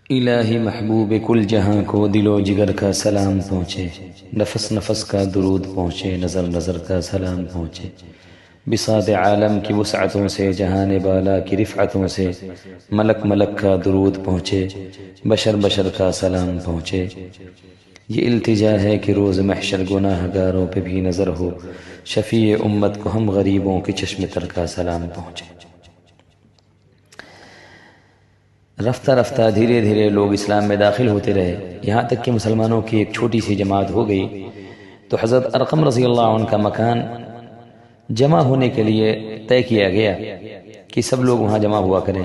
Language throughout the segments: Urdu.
الہی محبوب کل جہاں کو دل و جگر کا سلام پہنچے، نفس نفس کا درود پہنچے، نظر نظر کا سلام پہنچے، بساط عالم کی وسعتوں سے، جہان بالا کی رفعتوں سے، ملک ملک کا درود پہنچے، بشر بشر کا سلام پہنچے۔ یہ التجا ہے کہ روز محشر گناہ گاروں پہ بھی نظر ہو، شفیع امت کو ہم غریبوں کی چشم تر کا سلام پہنچے۔ رفتہ رفتہ دھیرے دھیرے لوگ اسلام میں داخل ہوتے رہے، یہاں تک کہ مسلمانوں کی ایک چھوٹی سی جماعت ہو گئی تو حضرت ارقم رضی اللہ عنہ کا مکان جمع ہونے کے لیے طے کیا گیا کہ سب لوگ وہاں جمع ہوا کریں۔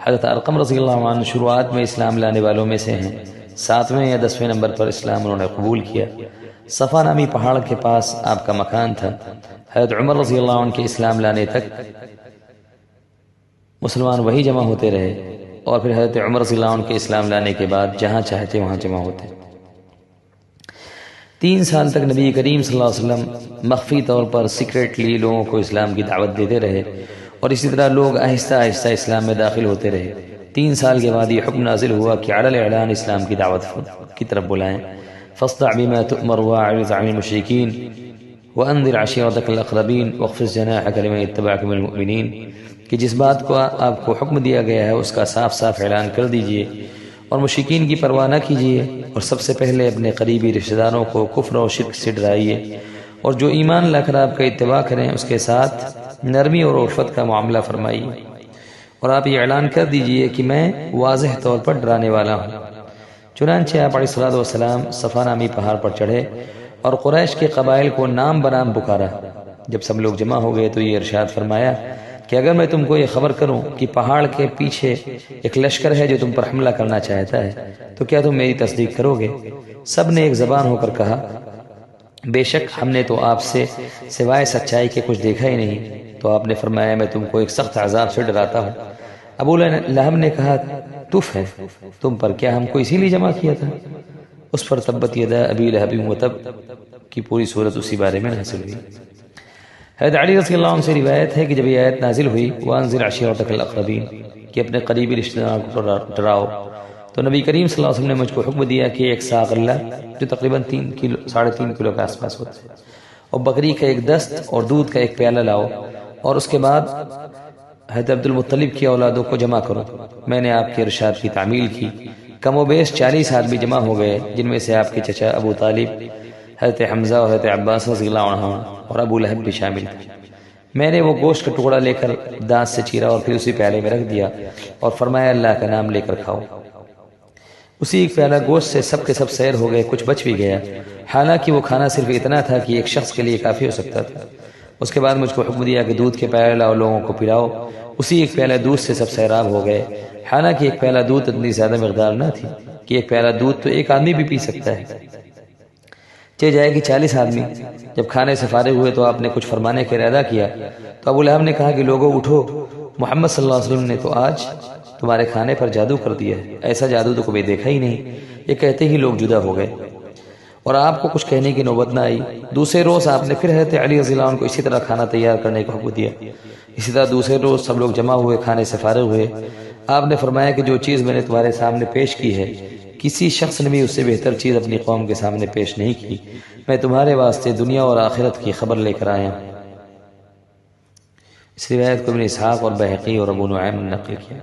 حضرت ارقم رضی اللہ عنہ شروعات میں اسلام لانے والوں میں سے ہیں، 7ویں یا 10ویں نمبر پر اسلام انہوں نے قبول کیا۔ صفا نامی پہاڑ کے پاس آپ کا مکان تھا۔ حضرت عمر رضی اللہ عنہ کے اسلام لانے تک مسلمان وہی جمع ہوتے رہے، اور پھر حضرت عمر رضی اللہ عنہ کے اسلام لانے کے بعد جہاں چاہتے وہاں جمع ہوتے۔ 3 سال تک نبی کریم صلی اللہ علیہ وسلم مخفی طور پر سیکریٹلی لوگوں کو اسلام کی دعوت دیتے رہے، اور اسی طرح لوگ آہستہ آہستہ اسلام میں داخل ہوتے رہے۔ 3 سال کے بعد یہ حکم نازل ہوا کہ علی الاعلان اسلام کی دعوت کی طرف بلائیں۔ فاصدع بما تؤمر واعرض عن المشرکین وانذر عشیرتک الاقربین واخفض جناحک لمن اتبعک من المؤمنین، کہ جس بات کو آپ کو حکم دیا گیا ہے اس کا صاف صاف اعلان کر دیجئے، اور مشرکین کی پرواہ نہ کیجیے، اور سب سے پہلے اپنے قریبی رشتہ داروں کو کفر و شرک سے ڈرائیے، اور جو ایمان لا کر آپ کا اتباع کریں اس کے ساتھ نرمی اور عرفت کا معاملہ فرمائیے، اور آپ یہ اعلان کر دیجئے کہ میں واضح طور پر ڈرانے والا ہوں۔ چنانچہ آپ علیہ الصلوۃ والسلام صفا نامی پہاڑ پر چڑھے اور قریش کے قبائل کو نام بنام پکارا۔ جب سب لوگ جمع ہو گئے تو یہ ارشاد فرمایا کہ اگر میں تم کو یہ خبر کروں کہ پہاڑ کے پیچھے ایک لشکر ہے جو تم پر حملہ کرنا چاہتا ہے تو کیا تم میری تصدیق کرو گے؟ سب نے ایک زبان ہو کر کہا، بے شک ہم نے تو آپ سے سوائے سچائی کے کچھ دیکھا ہی نہیں۔ تو آپ نے فرمایا میں تم کو ایک سخت عذاب سے ڈراتا ہوں۔ ابو لہب نے کہا، تف ہے تم پر، کیا ہم کو اسی لیے جمع کیا تھا؟ اس پر تبت یدا ابی لہب وتب کی پوری صورت اسی بارے میں نازل ہوئی۔ حضرت علی رضی اللہ عنہ سے روایت ہے کہ جب یہ آیت نازل ہوئی وانذر عشیرتک الاقربین، کہ اپنے قریبی رشتہ داروں کو ڈراؤ، تو نبی کریم صلی اللہ علیہ وسلم نے مجھ کو حکم دیا کہ ایک سا غلہ جو تقریباً 3.5 کلو کے آس پاس ہوتا ہے، اور بکری کا ایک دست اور دودھ کا ایک پیالہ لاؤ، اور اس کے بعد حضرت عبد المطلب کی اولادوں کو جمع کرو۔ میں نے آپ کے ارشاد کی تعمیل کی۔ کم و بیش 40 آدمی جمع ہو گئے، جن میں سے آپ کے چچا ابو طالب، حضرت حمزہ اور حضرت عباس رضی اللہ عنہ اور ابو لہب بھی شامل تھے۔ میں نے وہ گوشت کا ٹکڑا لے کر دانت سے چیرا اور پھر اسی پیالے میں رکھ دیا اور فرمایا اللہ کا نام لے کر کھاؤ۔ اسی ایک پیالہ گوشت سے سب کے سب سیر ہو گئے، کچھ بچ بھی گیا، حالانکہ وہ کھانا صرف اتنا تھا کہ ایک شخص کے لیے کافی ہو سکتا تھا۔ اس کے بعد مجھ کو حکم دیا کہ دودھ کے پیالے لاؤ، لوگوں کو پلاؤ۔ اسی ایک پیالہ دودھ سے سب سیراب ہو گئے، حالانکہ ایک پیالہ دودھ اتنی زیادہ مقدار نہ تھی کہ ایک پیالہ دودھ تو ایک آدمی بھی پی سکتا ہے، چہ جائے کہ 40 آدمی۔ جب کھانے سے فارغ ہوئے تو آپ نے کچھ فرمانے کا ارادہ کیا، تو ابو لہب نے کہا کہ لوگوں اٹھو، محمد صلی اللہ علیہ وسلم نے تو آج تمہارے کھانے پر جادو کر دیا ہے، ایسا جادو تو کبھی دیکھا ہی نہیں۔ یہ کہتے ہی لوگ جدا ہو گئے اور آپ کو کچھ کہنے کی نوبت نہ آئی۔ دوسرے روز آپ نے پھر حضرت علی رضی اللہ عنہ کو اسی طرح کھانا تیار کرنے کا حکم دیا۔ اسی طرح دوسرے روز سب لوگ جمع ہوئے، کھانے سے فارغ ہوئے۔ آپ نے فرمایا کہ جو چیز میں نے تمہارے سامنے پیش کی ہے کسی شخص نے بھی اس سے بہتر چیز اپنی قوم کے سامنے پیش نہیں کی۔ میں تمہارے واسطے دنیا اور آخرت کی خبر لے کر آیا ہوں۔ اس روایت کو ابن اسحاق اور بہقی اور ابو نعیم نے نقل کیا۔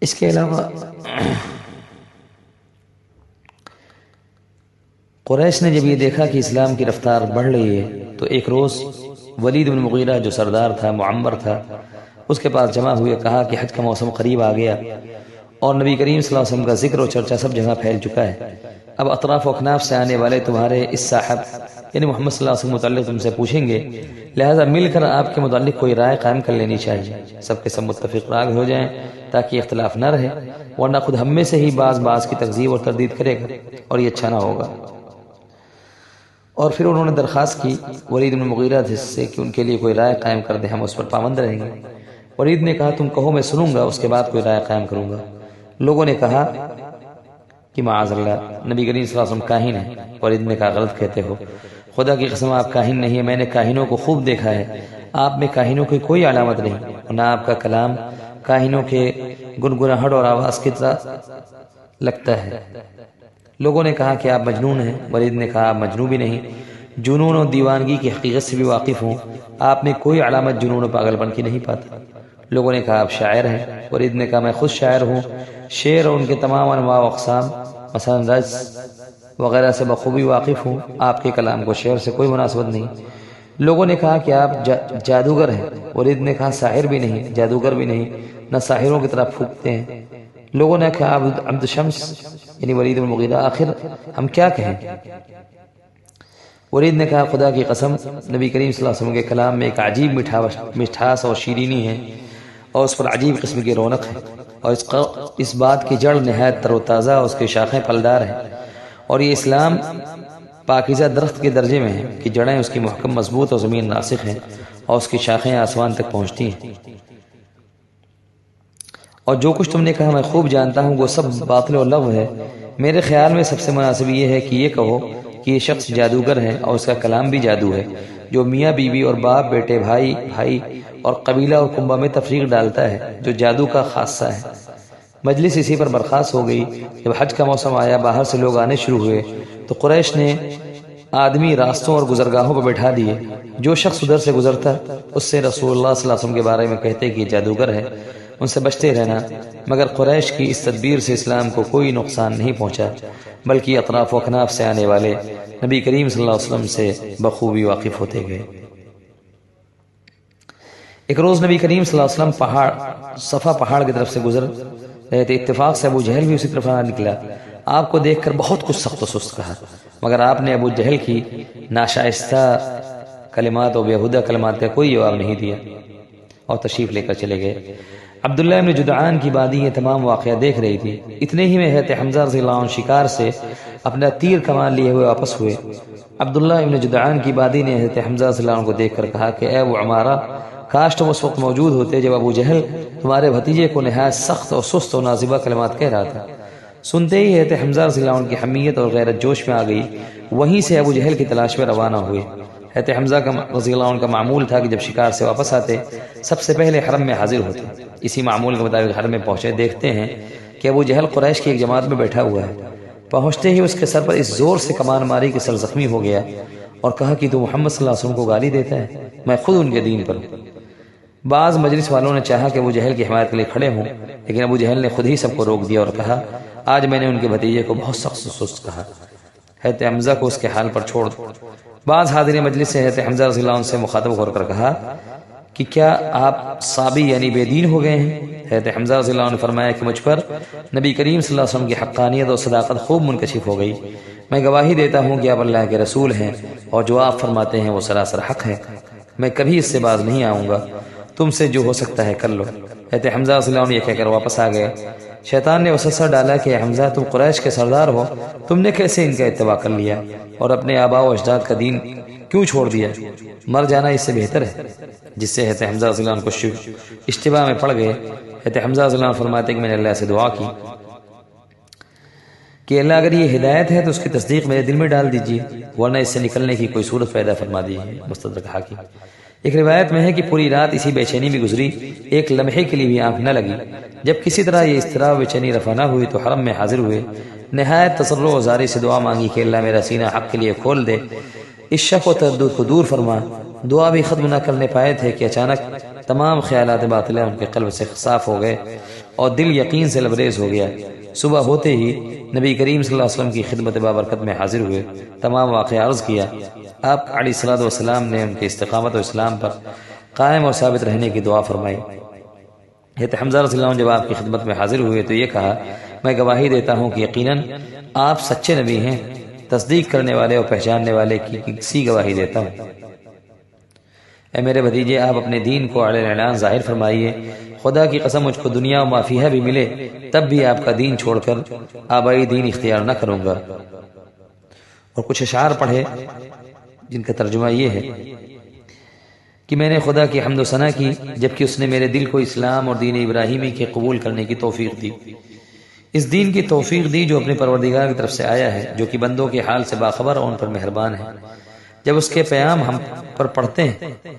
اس کے علاوہ قریش نے جب یہ دیکھا کہ اسلام کی رفتار بڑھ رہی ہے تو ایک روز ولید بن مغیرہ جو سردار تھا، معمر تھا، اس کے پاس جمع ہوئے، کہا کہ حج کا موسم قریب آ گیا اور نبی کریم صلی اللہ علیہ وسلم کا ذکر و چرچا سب جگہ پھیل چکا ہے۔ اب اطراف و اکناف سے آنے والے تمہارے اس صاحب یعنی محمد صلی اللہ علیہ وسلم متعلق تم سے پوچھیں گے، لہذا مل کر آپ کے متعلق کوئی رائے قائم کر لینی چاہیے، سب کے سب متفق رائے ہو جائیں تاکہ اختلاف نہ رہے، ورنہ خود ہم میں سے ہی بعض کی تکذیب اور تردید کرے گا اور یہ اچھا نہ ہوگا۔ اور پھر انہوں نے درخواست کی ولید بن مغیرہ سے کہ ان کے لیے کوئی رائے قائم کر دیں، ہم اس پر پابند رہیں گے۔ ولید نے کہا تم کہو میں سنوں گا، اس کے بعد کوئی رائے قائم کروں گا۔ لوگوں نے کہا کہ معاذ اللہ، نبی کریم صلی اللہ علیہ وسلم کاہن ہیں۔ ولید نے کہا غلط کہتے ہو، خدا کی قسم آپ کاہن نہیں ہیں، میں نے کاہنوں کو خوب دیکھا ہے، آپ میں کاہنوں کی کوئی علامت نہیں، اور نہ آپ کا کلام کاہنوں کے گنگناہٹ اور آواز کی طرح لگتا ہے۔ لوگوں نے کہا کہ آپ مجنون ہیں۔ ولید نے کہا آپ مجنون بھی نہیں، جنون اور دیوانگی کی حقیقت سے بھی واقف ہوں، آپ میں کوئی علامت جنون و پاگل پن کی نہیں پاتا۔ لوگوں نے کہا آپ شاعر ہیں۔ ولید نے کہا میں خود شاعر ہوں، شعر اور ان کے تمام انواع و اقسام مثلا رز وغیرہ سے بخوبی واقف ہوں، آپ کے کلام کو شعر سے کوئی مناسبت نہیں۔ لوگوں نے کہا کہ آپ جادوگر ہیں۔ ولید نے کہا ساحر بھی نہیں، جادوگر بھی نہیں، نہ ساحروں کی طرح پھونکتے ہیں۔ لوگوں نے کہا عبد شمس یعنی ولید بن المغیرہ، آخر ہم کیا کہیں؟ ولید نے کہا خدا کی قسم، نبی کریم صلی اللہ علیہ وسلم کے کلام میں ایک عجیب مٹھاس اور شیرینی ہے، اور اس پر عجیب قسم کی رونق ہے، اور اس بات کی جڑ نہایت تر و تازہ، اس کی شاخیں پھلدار ہیں، اور یہ اسلام پاکیزہ درخت کے درجے میں ہے کہ جڑیں اس کی محکم مضبوط اور زمین راسخ ہیں، اور اس کی شاخیں آسمان تک پہنچتی ہیں۔ اور جو کچھ تم نے کہا میں خوب جانتا ہوں، وہ سب باطل و لغو ہے۔ میرے خیال میں سب سے مناسب یہ ہے کہ یہ کہو کہ یہ شخص جادوگر ہے، اور اس کا کلام بھی جادو ہے، جو میاں بیوی اور باپ بیٹے بھائی اور قبیلہ اور کنبہ میں تفریق ڈالتا ہے، جو جادو کا خاصہ ہے۔ مجلس اسی پر برخاست ہو گئی۔ جب حج کا موسم آیا، باہر سے لوگ آنے شروع ہوئے، تو قریش نے آدمی راستوں اور گزرگاہوں پر بٹھا دیے۔ جو شخص ادھر سے گزرتا اس سے رسول اللہ صلی اللہ علیہ وسلم کے بارے میں کہتے کہ یہ جادوگر ہے، ان سے بچتے رہنا۔ مگر قریش کی اس تدبیر سے اسلام کو کوئی نقصان نہیں پہنچا، بلکہ اطراف و اکناف سے آنے والے نبی کریم صلی اللہ علیہ وسلم سے بخوبی واقف ہوتے گئے۔ ایک روز نبی کریم صلی اللہ علیہ وسلم صفا پہاڑ کی طرف سے گزر رہے تھے۔ اتفاق سے ابو جہل بھی اسی طرف نکلا۔ آپ کو دیکھ کر بہت کچھ سخت و سست کہا، مگر آپ نے ابو جہل کی ناشائستہ کلمات اور بیہودہ کلمات کا کوئی جواب نہیں دیا اور تشریف لے کر چلے گئے۔ عبداللہ ابن جدعان کی بادی یہ تمام واقعہ دیکھ رہی تھی۔ اتنے ہی میں حضرت حمزہ رضی اللہ عنہ شکار سے اپنا تیر کمان لیے ہوئے واپس ہوئے۔ عبداللہ ابن جدعان کی بادی نے حضرت حمزہ رضی اللہ عنہ کو دیکھ کر کہا کہ اے ابو عمارہ، کاش تم اس وقت موجود ہوتے جب ابو جہل تمہارے بھتیجے کو نہایت سخت اور سست اور نازیبہ کلمات کہہ رہا تھا۔ سنتے ہی حضرت حمزہ رضی اللہ عنہ کی حمیت اور غیرت جوش میں آ گئی۔ وہیں سے ابو جہل کی تلاش میں روانہ ہوئے۔ حضرت حمزہ رضی اللہ عنہ کا معمول تھا کہ جب شکار سے واپس آتے سب سے پہلے حرم میں حاضر ہوتے۔ اسی معمول کے مطابق حرم میں پہنچے، دیکھتے ہیں کہ ابو جہل قریش کی ایک جماعت میں بیٹھا ہوا ہے۔ پہنچتے ہی اس کے سر پر اس زور سے کمان ماری کہ سر زخمی ہو گیا، اور کہا کہ تو محمد صلی اللہ علیہ وسلم کو گالی دیتا ہے، میں خود ان کے دین پر ہوں۔ بعض مجلس والوں نے چاہا کہ ابو جہل کی حمایت کے لیے کھڑے ہوں، لیکن ابو جہل نے خود ہی سب کو روک دیا اور کہا آج میں نے ان کے بھتیجے کو بہت سخت سست کہا، حضرت حمزہ کو اس کے حال پر چھوڑ دو۔ بعض حاضرین مجلس سے حضرت حمزہ رضی اللہ عنہ سے مخاطب ہو کر کہا کہ کیا آپ صابی یعنی بے دین ہو گئے ہیں؟ حضرت حمزہ رضی اللہ عنہ نے فرمایا کہ مجھ پر نبی کریم صلی اللہ علیہ وسلم کی حقانیت اور صداقت خوب منکشف ہو گئی۔ میں گواہی دیتا ہوں کہ آپ اللہ کے رسول ہیں، اور جو آپ فرماتے ہیں وہ سراسر حق ہے، میں کبھی اس سے باز نہیں آؤں گا، تم سے جو ہو سکتا ہے کر لو۔ حضرت حمزہ رضی اللہ عنہ یہ کہہ کر واپس آ گئے۔ شیطان نے وسوسہ ڈالا کہ حمزہ تم قریش کے سردار ہو، تم نے کیسے ان کا اتباع کر لیا اور اپنے آباء و اجداد کا دین کیوں چھوڑ دیا؟ مر جانا اس سے بہتر ہے، جس سے حضرت حمزہ رضی اللہ عنہ کو اشتباہ میں پڑ گئے۔ حضرت حمزہ رضی اللہ عنہ فرماتے کہ میں نے اللہ سے دعا کی کہ اللہ اگر یہ ہدایت ہے تو اس کی تصدیق میرے دل میں ڈال دیجیے، ورنہ اس سے نکلنے کی کوئی صورت پیدا فرما دیجیے۔ مستدرک حاکم۔ ایک روایت میں ہے کہ پوری رات اسی بے چینی میں گزری، ایک لمحے کے لیے بھی آنکھ نہ لگی۔ جب کسی طرح یہ اضطراب بے چینی رفع نہ ہوئی تو حرم میں حاضر ہوئے، نہایت تضرع و زاری سے دعا مانگی کہ اللہ میرا سینہ حق کے لیے کھول دے، اس شک و تردد کو دور فرما۔ دعا بھی ختم نہ کرنے پائے تھے کہ اچانک تمام خیالات باطلہ ان کے قلب سے صاف ہو گئے اور دل یقین سے لبریز ہو گیا۔ صبح ہوتے ہی نبی کریم صلی اللہ علیہ وسلم کی خدمت بابرکت میں حاضر ہوئے، تمام واقعہ عرض کیا۔ آپ علیہ الصلوۃ والسلام نے ان کے استقامت و اسلام پر قائم اور ثابت رہنے کی دعا فرمائی۔ حضرت حمزہ رضی اللہ عنہ جب آپ کی خدمت میں حاضر ہوئے تو یہ کہا میں گواہی دیتا ہوں کہ یقیناً آپ سچے نبی ہیں، تصدیق کرنے والے اور پہچاننے والے کی کسی گواہی دیتا ہوں۔ اے میرے بھتیجے، آپ اپنے دین کو علی اعلان ظاہر فرمائیے، خدا کی قسم مجھ کو دنیا و ما فیہا بھی ملے تب بھی آپ کا دین چھوڑ کر آبائی دین اختیار نہ کروں گا۔ اور کچھ اشعار پڑھے جن کا ترجمہ یہ ہے کہ میں نے خدا کی حمد و ثنا کی جبکہ اس نے میرے دل کو اسلام اور دین ابراہیمی کے قبول کرنے کی توفیق دی، اس دین کی توفیق دی جو اپنے پروردگار کی طرف سے آیا ہے، جو کہ بندوں کے حال سے باخبر اور ان پر مہربان ہے۔ جب اس کے پیام ہم پر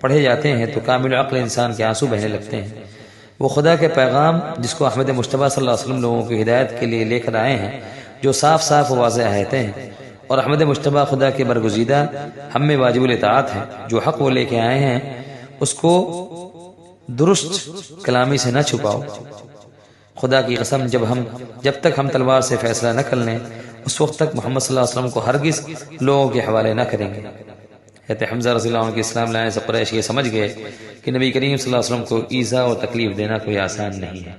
پڑھے جاتے ہیں تو کامل عقل انسان کے آنسو بہنے لگتے ہیں۔ وہ خدا کے پیغام جس کو احمد مصطفیٰ صلی اللہ علیہ وسلم لوگوں کی ہدایت کے لیے لے کر آئے ہیں، جو صاف صاف و واضح آیتیں ہیں، اور احمد مصطفیٰ خدا کے برگزیدہ ہم میں واجب الاطاعت ہیں، جو حق وہ لے کے آئے ہیں اس کو درست کلامی سے نہ چھپاؤ۔ خدا کی قسم جب تک ہم تلوار سے فیصلہ نہ کر لیں اس وقت تک محمد صلی اللہ علیہ وسلم کو ہرگز لوگوں کے حوالے نہ کریں گے۔ حضرت حمزہ رضی اللہ عنہ کے اسلام لانے سے قریش یہ سمجھ گئے کہ نبی کریم صلی اللہ علیہ وسلم کو ایذا اور تکلیف دینا کوئی آسان نہیں ہے۔